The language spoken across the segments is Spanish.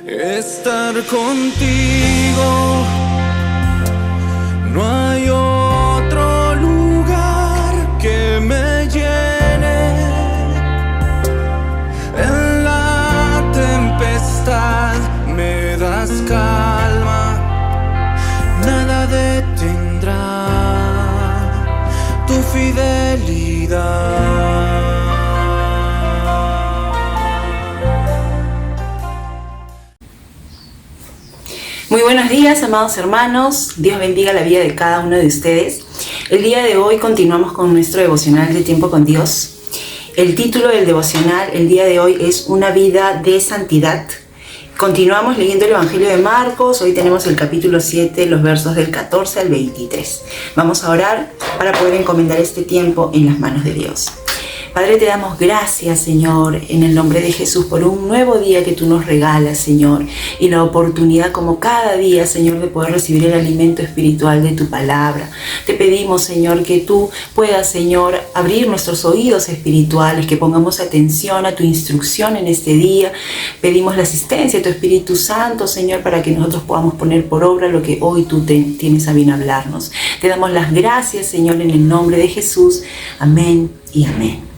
estar contigo. No hay otro lugar que me llene. En la tempestad me das calma, nada detendrá tu fidelidad. Muy buenos días, amados hermanos. Dios bendiga la vida de cada uno de ustedes. El día de hoy continuamos con nuestro devocional de tiempo con Dios. El título del devocional el día de hoy es Una vida de santidad. Continuamos leyendo el Evangelio de Marcos. Hoy tenemos el capítulo 7, los versos del 14 al 23. Vamos a orar para poder encomendar este tiempo en las manos de Dios. Padre, te damos gracias, Señor, en el nombre de Jesús, por un nuevo día que tú nos regalas, Señor, y la oportunidad como cada día, Señor, de poder recibir el alimento espiritual de tu palabra. Te pedimos, Señor, que tú puedas, Señor, abrir nuestros oídos espirituales, que pongamos atención a tu instrucción en este día. Pedimos la asistencia de tu Espíritu Santo, Señor, para que nosotros podamos poner por obra lo que hoy tú tienes a bien hablarnos. Te damos las gracias, Señor, en el nombre de Jesús. Amén y amén.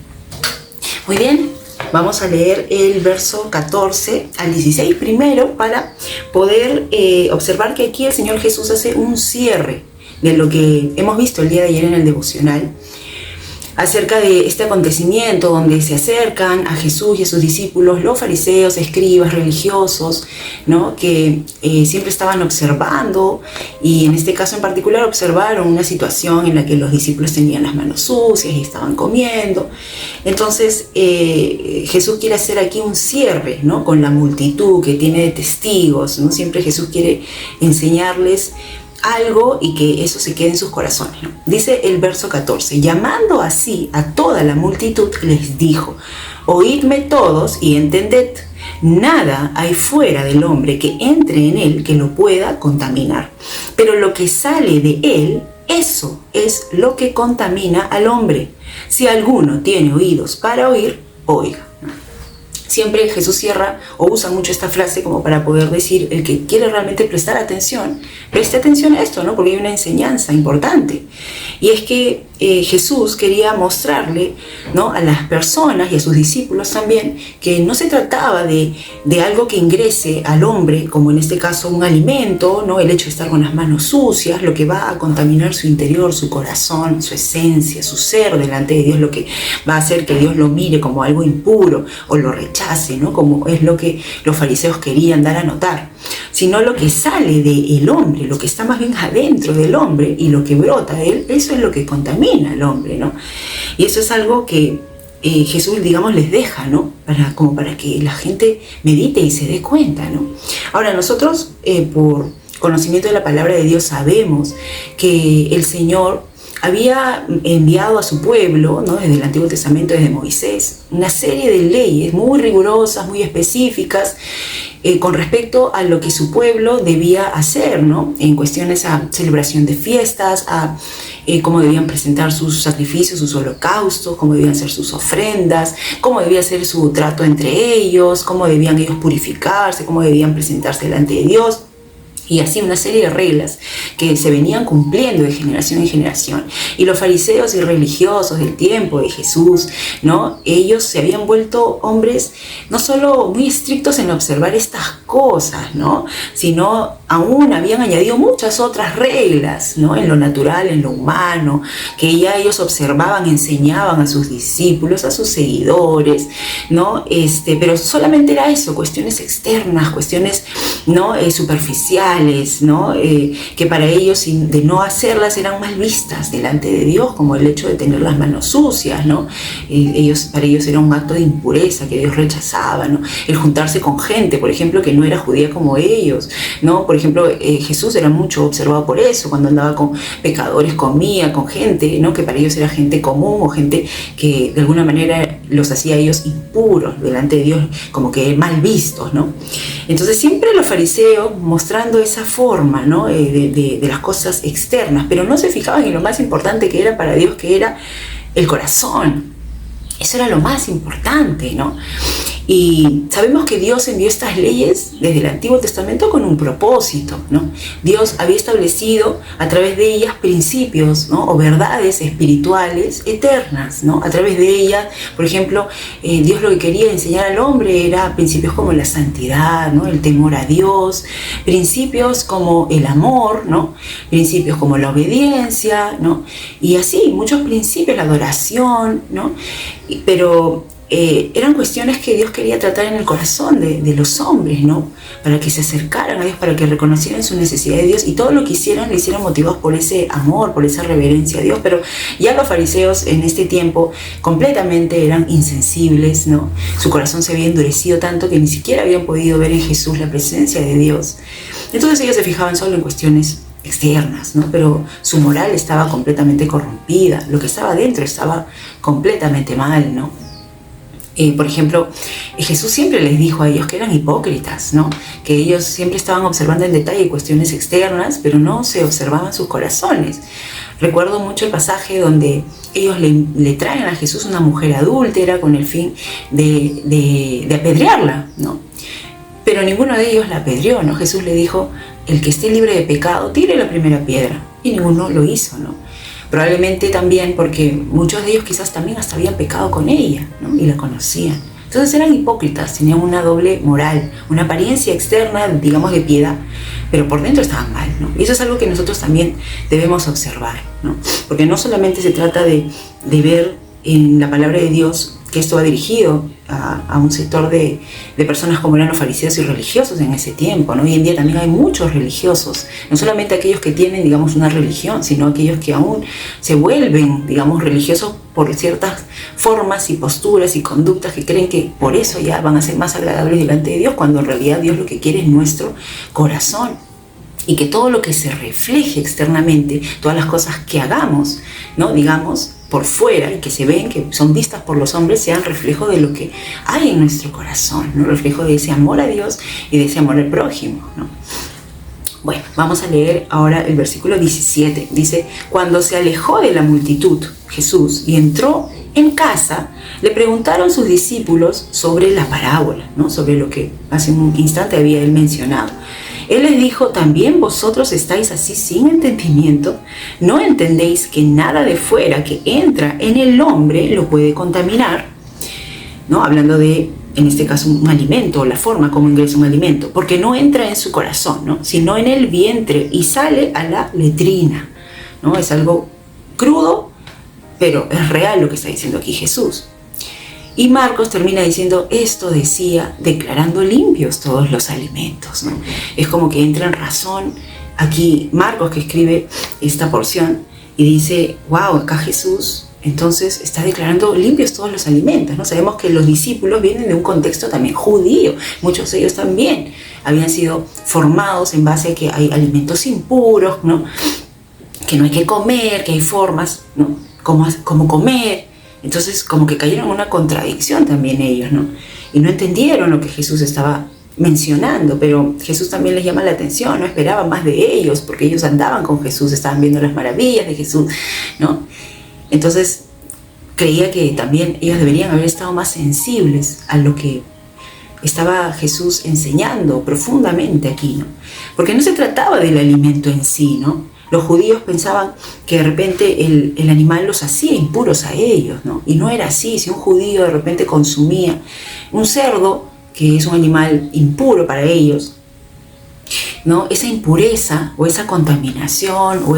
Muy bien, vamos a leer el verso 14 al 16 primero para poder observar que aquí el Señor Jesús hace un cierre de lo que hemos visto el día de ayer en el devocional acerca de este acontecimiento donde se acercan a Jesús y a sus discípulos los fariseos, escribas, religiosos, ¿no? Que siempre estaban observando, y en este caso en particular observaron una situación en la que los discípulos tenían las manos sucias y estaban comiendo. Entonces Jesús quiere hacer aquí un cierre, ¿no? Con la multitud que tiene de testigos, ¿no? Siempre Jesús quiere enseñarles algo y que eso se quede en sus corazones, ¿no? Dice el verso 14, llamando así a toda la multitud, les dijo: oídme todos y entended, nada hay fuera del hombre que entre en él que lo pueda contaminar, pero lo que sale de él, eso es lo que contamina al hombre. Si alguno tiene oídos para oír, oiga. Siempre Jesús cierra o usa mucho esta frase como para poder decir, el que quiere realmente prestar atención, preste atención a esto, ¿no? Porque hay una enseñanza importante. Y es que Jesús quería mostrarle, ¿no? A las personas y a sus discípulos también que no se trataba de algo que ingrese al hombre, como en este caso un alimento, ¿no? El hecho de estar con las manos sucias, lo que va a contaminar su interior, su corazón, su esencia, su ser delante de Dios, lo que va a hacer que Dios lo mire como algo impuro o lo rechace, ¿no? Como es lo que los fariseos querían dar a notar, sino lo que sale del hombre, lo que está más bien adentro del hombre y lo que brota de él, eso es lo que contamina al hombre, ¿no? Y eso es algo que Jesús, digamos, les deja, ¿no? Como para que la gente medite y se dé cuenta, ¿no? Ahora, nosotros, por conocimiento de la palabra de Dios, sabemos que el Señor había enviado a su pueblo, ¿no? Desde el Antiguo Testamento, desde Moisés, una serie de leyes muy rigurosas, muy específicas, con respecto a lo que su pueblo debía hacer, ¿no? En cuestiones a celebración de fiestas, a cómo debían presentar sus sacrificios, sus holocaustos, cómo debían ser sus ofrendas, cómo debía ser su trato entre ellos, cómo debían ellos purificarse, cómo debían presentarse delante de Dios. Y así una serie de reglas que se venían cumpliendo de generación en generación. Y los fariseos y religiosos del tiempo de Jesús, ¿no? Ellos se habían vuelto hombres no solo muy estrictos en observar estas cosas, ¿no? Sino aún habían añadido muchas otras reglas, ¿no? En lo natural, en lo humano, que ya ellos observaban, enseñaban a sus discípulos, a sus seguidores, ¿no? Pero solamente era eso, cuestiones externas, cuestiones, ¿no? Superficiales, ¿no? Que para ellos, de no hacerlas, eran mal vistas delante de Dios, como el hecho de tener las manos sucias, ¿no? Para ellos era un acto de impureza que Dios rechazaba, ¿no? El juntarse con gente, por ejemplo, que no era judía como ellos, ¿no? Por ejemplo, Jesús era mucho observado por eso, cuando andaba con pecadores, comía con gente, ¿no? Que para ellos era gente común o gente que de alguna manera los hacía a ellos impuros delante de Dios, como que mal vistos, ¿no? Entonces siempre los fariseos mostrando esa forma, ¿no? de las cosas externas, pero no se fijaban en lo más importante que era para Dios, que era el corazón. Eso era lo más importante, ¿no? Y sabemos que Dios envió estas leyes desde el Antiguo Testamento con un propósito, ¿no? Dios había establecido a través de ellas principios, ¿no? O verdades espirituales eternas, ¿no? A través de ellas, por ejemplo, Dios lo que quería enseñar al hombre era principios como la santidad, ¿no? El temor a Dios, principios como el amor, ¿no? Principios como la obediencia, ¿no? Y así, muchos principios, la adoración, ¿no? Pero eran cuestiones que Dios quería tratar en el corazón de los hombres, ¿no? Para que se acercaran a Dios, para que reconocieran su necesidad de Dios, y todo lo que hicieran, lo hicieran motivados por ese amor, por esa reverencia a Dios. Pero ya los fariseos en este tiempo completamente eran insensibles, ¿no? Su corazón se había endurecido tanto que ni siquiera habían podido ver en Jesús la presencia de Dios. Entonces ellos se fijaban solo en cuestiones externas, ¿no? Pero su moral estaba completamente corrompida, lo que estaba dentro estaba completamente mal, ¿no? Por ejemplo, Jesús siempre les dijo a ellos que eran hipócritas, ¿no? Que ellos siempre estaban observando en detalle cuestiones externas, pero no se observaban sus corazones. Recuerdo mucho el pasaje donde ellos le traen a Jesús una mujer adúltera con el fin de apedrearla, ¿no? Pero ninguno de ellos la apedreó, ¿no? Jesús le dijo: el que esté libre de pecado, tire la primera piedra. Y ninguno lo hizo, ¿no? Probablemente también porque muchos de ellos quizás también hasta habían pecado con ella, ¿no? Y la conocían. Entonces eran hipócritas, tenían una doble moral, una apariencia externa, digamos, de piedad, pero por dentro estaban mal, ¿no? Y eso es algo que nosotros también debemos observar, ¿no? Porque no solamente se trata de ver en la palabra de Dios que esto va dirigido a un sector de personas como eran los fariseos y religiosos en ese tiempo, ¿no? Hoy en día también hay muchos religiosos, no solamente aquellos que tienen, digamos, una religión, sino aquellos que aún se vuelven, digamos, religiosos por ciertas formas y posturas y conductas que creen que por eso ya van a ser más agradables delante de Dios, cuando en realidad Dios lo que quiere es nuestro corazón. Y que todo lo que se refleje externamente, todas las cosas que hagamos, ¿no? Digamos, por fuera, y que se ven, que son vistas por los hombres, sean reflejo de lo que hay en nuestro corazón, ¿no? Reflejo de ese amor a Dios y de ese amor al prójimo, ¿no? Bueno, vamos a leer ahora el versículo 17. Dice: cuando se alejó de la multitud Jesús y entró en casa, le preguntaron sus discípulos sobre la parábola, ¿no? Sobre lo que hace un instante había él mencionado. Él les dijo: ¿también vosotros estáis así sin entendimiento? ¿No entendéis que nada de fuera que entra en el hombre lo puede contaminar? ¿No? Hablando de, en este caso, un alimento, o la forma como ingresa un alimento, porque no entra en su corazón, ¿no? Sino en el vientre y sale a la letrina, ¿no? Es algo crudo, pero es real lo que está diciendo aquí Jesús. Y Marcos termina diciendo: esto decía, declarando limpios todos los alimentos, ¿no? Es como que entra en razón aquí Marcos, que escribe esta porción, y dice: wow, acá Jesús entonces está declarando limpios todos los alimentos, ¿no? Sabemos que los discípulos vienen de un contexto también judío, muchos de ellos también habían sido formados en base a que hay alimentos impuros, ¿no? Que no hay que comer, que hay formas, ¿no? Como comer. Entonces como que cayeron en una contradicción también ellos, ¿no? Y no entendieron lo que Jesús estaba mencionando, pero Jesús también les llama la atención, no esperaban más de ellos, porque ellos andaban con Jesús, estaban viendo las maravillas de Jesús, ¿no? Entonces creía que también ellos deberían haber estado más sensibles a lo que estaba Jesús enseñando profundamente aquí, ¿no? Porque no se trataba del alimento en sí, ¿no? Los judíos pensaban que de repente el animal los hacía impuros a ellos, ¿no? Y no era así. Si un judío de repente consumía un cerdo, que es un animal impuro para ellos, ¿no? Esa impureza o esa contaminación o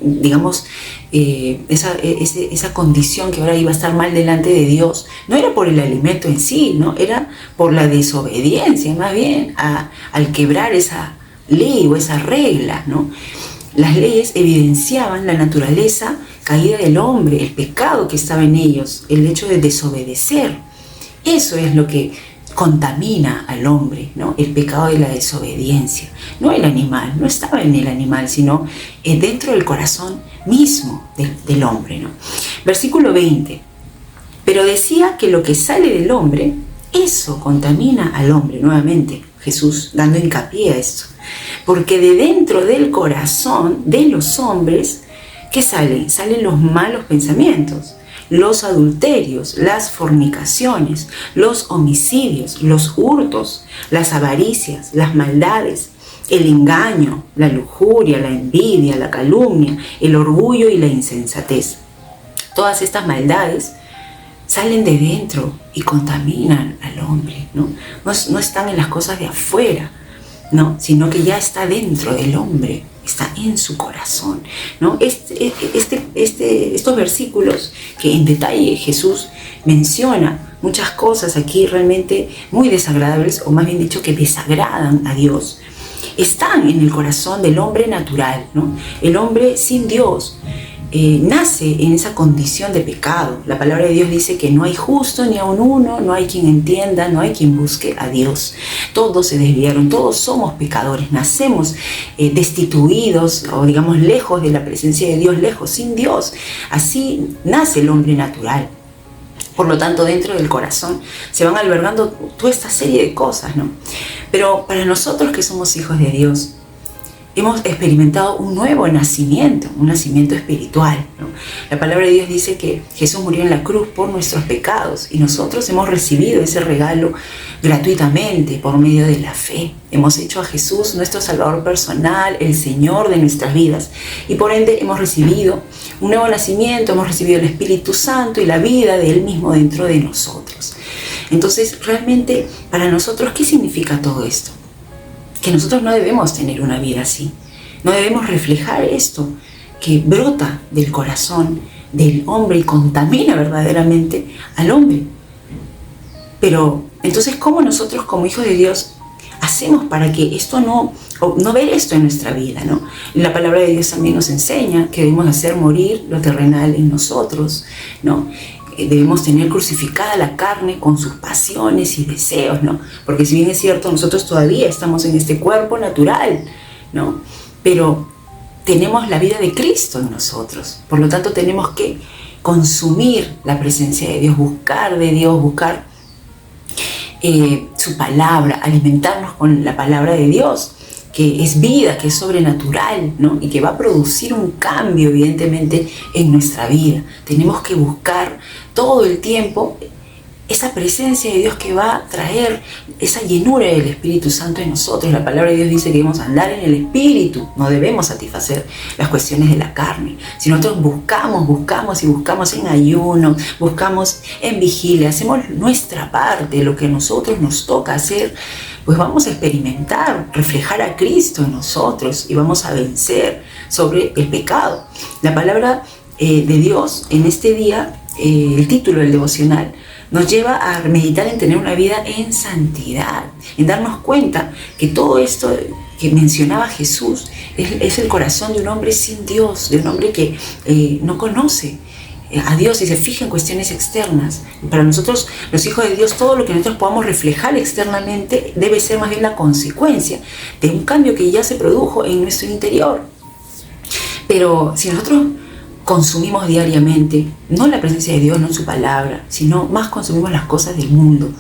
digamos, esa condición que ahora iba a estar mal delante de Dios, no era por el alimento en sí, ¿no? Era por la desobediencia, más bien, al quebrar esa ley o esa regla, ¿no? Las leyes evidenciaban la naturaleza caída del hombre, el pecado que estaba en ellos, el hecho de desobedecer. Eso es lo que contamina al hombre, ¿no? El pecado de la desobediencia. No el animal, no estaba en el animal, sino dentro del corazón mismo del hombre, ¿no? Versículo 20. Pero decía que lo que sale del hombre, eso contamina al hombre. Nuevamente, Jesús dando hincapié a esto. Porque de dentro del corazón de los hombres, ¿qué salen? Salen los malos pensamientos, los adulterios, las fornicaciones, los homicidios, los hurtos, las avaricias, las maldades, el engaño, la lujuria, la envidia, la calumnia, el orgullo y la insensatez. Todas estas maldades salen de dentro y contaminan al hombre, ¿no? No están en las cosas de afuera, ¿no? Sino que ya está dentro del hombre, está en su corazón, ¿no? Estos versículos que en detalle Jesús menciona muchas cosas aquí realmente muy desagradables, o más bien dicho que desagradan a Dios, están en el corazón del hombre natural, ¿no? El hombre sin Dios nace en esa condición de pecado. La palabra de Dios dice que no hay justo ni aun uno, no hay quien entienda, no hay quien busque a Dios. Todos se desviaron, todos somos pecadores, nacemos destituidos o digamos lejos de la presencia de Dios, lejos, sin Dios. Así nace el hombre natural. Por lo tanto, dentro del corazón se van albergando toda esta serie de cosas, ¿no? Pero para nosotros que somos hijos de Dios, hemos experimentado un nuevo nacimiento, un nacimiento espiritual, ¿no? La palabra de Dios dice que Jesús murió en la cruz por nuestros pecados y nosotros hemos recibido ese regalo gratuitamente por medio de la fe. Hemos hecho a Jesús nuestro Salvador personal, el Señor de nuestras vidas, y por ende hemos recibido un nuevo nacimiento, hemos recibido el Espíritu Santo y la vida de Él mismo dentro de nosotros. Entonces, realmente, para nosotros, ¿qué significa todo esto? Que nosotros no debemos tener una vida así, no debemos reflejar esto que brota del corazón del hombre y contamina verdaderamente al hombre. Pero entonces, ¿cómo nosotros como hijos de Dios hacemos para que esto no ver esto en nuestra vida, ¿no? La palabra de Dios también nos enseña que debemos hacer morir lo terrenal en nosotros, ¿no? Debemos tener crucificada la carne con sus pasiones y deseos, ¿no? Porque si bien es cierto, nosotros todavía estamos en este cuerpo natural, ¿no? Pero tenemos la vida de Cristo en nosotros. Por lo tanto, tenemos que consumir la presencia de Dios, buscar de Dios, buscar su palabra, alimentarnos con la palabra de Dios, que es vida, que es sobrenatural, ¿no? Y que va a producir un cambio, evidentemente, en nuestra vida. Tenemos que buscar todo el tiempo esa presencia de Dios que va a traer esa llenura del Espíritu Santo en nosotros. La palabra de Dios dice que debemos andar en el Espíritu, no debemos satisfacer las cuestiones de la carne. Si nosotros buscamos en ayuno, buscamos en vigilia, hacemos nuestra parte, lo que a nosotros nos toca hacer, pues vamos a experimentar, reflejar a Cristo en nosotros y vamos a vencer sobre el pecado. La palabra de Dios en este día, el título del devocional, nos lleva a meditar en tener una vida en santidad, en darnos cuenta que todo esto que mencionaba Jesús es el corazón de un hombre sin Dios, de un hombre que no conoce a Dios y se fija en cuestiones externas. Para nosotros, los hijos de Dios, todo lo que nosotros podamos reflejar externamente debe ser más bien la consecuencia de un cambio que ya se produjo en nuestro interior. Pero si nosotros consumimos diariamente, no la presencia de Dios, no su palabra, sino más consumimos las cosas del mundo,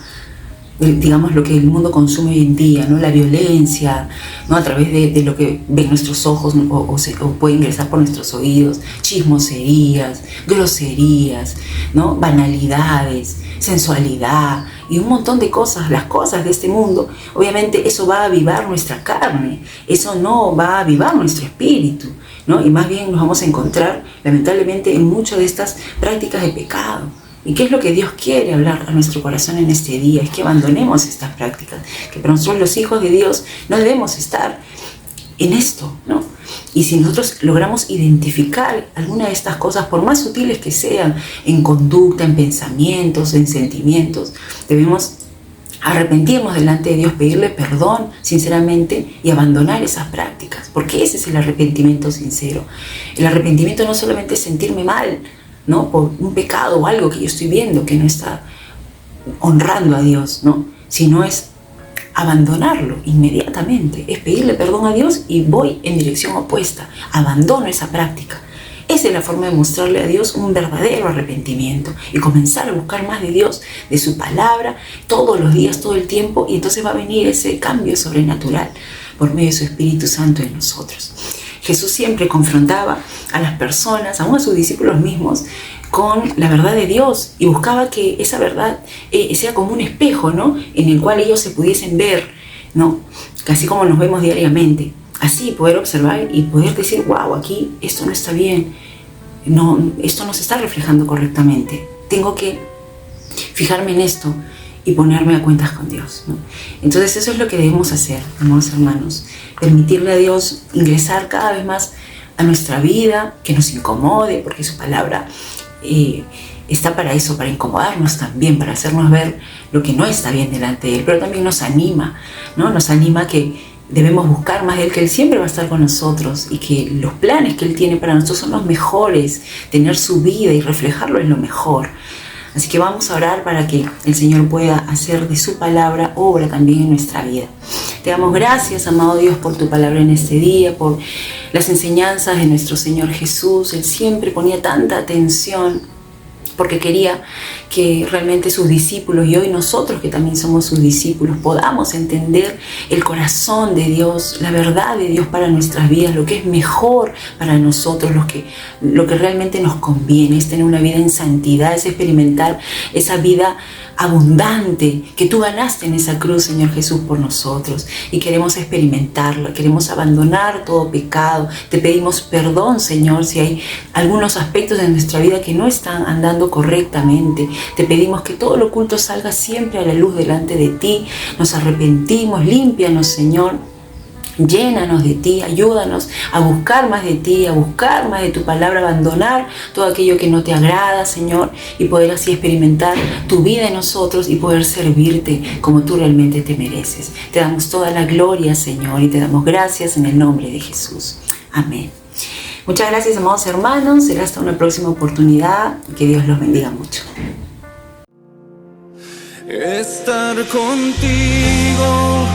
digamos lo que el mundo consume hoy en día, ¿no? La violencia, ¿no? A través de lo que ven nuestros ojos o puede ingresar por nuestros oídos, chismoserías, groserías, ¿no? Banalidades, sensualidad y un montón de cosas, las cosas de este mundo. Obviamente eso va a avivar nuestra carne, eso no va a avivar nuestro espíritu, ¿no? Y más bien nos vamos a encontrar lamentablemente en muchas de estas prácticas de pecado. ¿Y qué es lo que Dios quiere hablar a nuestro corazón en este día? Es que abandonemos estas prácticas, que para nosotros los hijos de Dios no debemos estar en esto, ¿no? Y si nosotros logramos identificar alguna de estas cosas, por más sutiles que sean, en conducta, en pensamientos, en sentimientos, debemos arrepentirnos delante de Dios, pedirle perdón sinceramente y abandonar esas prácticas, porque ese es el arrepentimiento sincero. El arrepentimiento no solamente es sentirme mal, ¿no? Por un pecado o algo que yo estoy viendo que no está honrando a Dios, ¿no? Sino es abandonarlo inmediatamente, es pedirle perdón a Dios y voy en dirección opuesta, abandono esa práctica. Esa es la forma de mostrarle a Dios un verdadero arrepentimiento y comenzar a buscar más de Dios, de su palabra, todos los días, todo el tiempo, y entonces va a venir ese cambio sobrenatural por medio de su Espíritu Santo en nosotros. Jesús siempre confrontaba a las personas, aún a sus discípulos mismos, con la verdad de Dios y buscaba que esa verdad sea como un espejo, ¿no? En el cual ellos se pudiesen ver, ¿no? Así como nos vemos diariamente. Así poder observar y poder decir, wow, aquí esto no está bien, no, esto no se está reflejando correctamente. Tengo que fijarme en esto y ponerme a cuentas con Dios, ¿no? Entonces eso es lo que debemos hacer, amados hermanos. Permitirle a Dios ingresar cada vez más a nuestra vida, que nos incomode, porque su palabra está para eso, para incomodarnos también, para hacernos ver lo que no está bien delante de Él, pero también nos anima, ¿no? Nos anima que debemos buscar más de Él, que Él siempre va a estar con nosotros y que los planes que Él tiene para nosotros son los mejores. Tener su vida y reflejarlo es lo mejor. Así que vamos a orar para que el Señor pueda hacer de su palabra obra también en nuestra vida. Te damos gracias, amado Dios, por tu palabra en este día, por las enseñanzas de nuestro Señor Jesús. Él siempre ponía tanta atención porque quería que realmente sus discípulos y hoy nosotros que también somos sus discípulos podamos entender el corazón de Dios, la verdad de Dios para nuestras vidas, lo que es mejor para nosotros, lo que realmente nos conviene, es tener una vida en santidad, es experimentar esa vida abundante que tú ganaste en esa cruz, Señor Jesús, por nosotros, y queremos experimentarla, queremos abandonar todo pecado. Te pedimos perdón, Señor, si hay algunos aspectos de nuestra vida que no están andando correctamente. Te pedimos que todo lo oculto salga siempre a la luz delante de ti. Nos arrepentimos, límpianos, Señor. Llénanos de ti, ayúdanos a buscar más de ti, a buscar más de tu palabra, abandonar todo aquello que no te agrada, Señor, y poder así experimentar tu vida en nosotros y poder servirte como tú realmente te mereces. Te damos toda la gloria, Señor, y te damos gracias en el nombre de Jesús. Amén. Muchas gracias, amados hermanos. Será hasta una próxima oportunidad. Que Dios los bendiga mucho. Estar contigo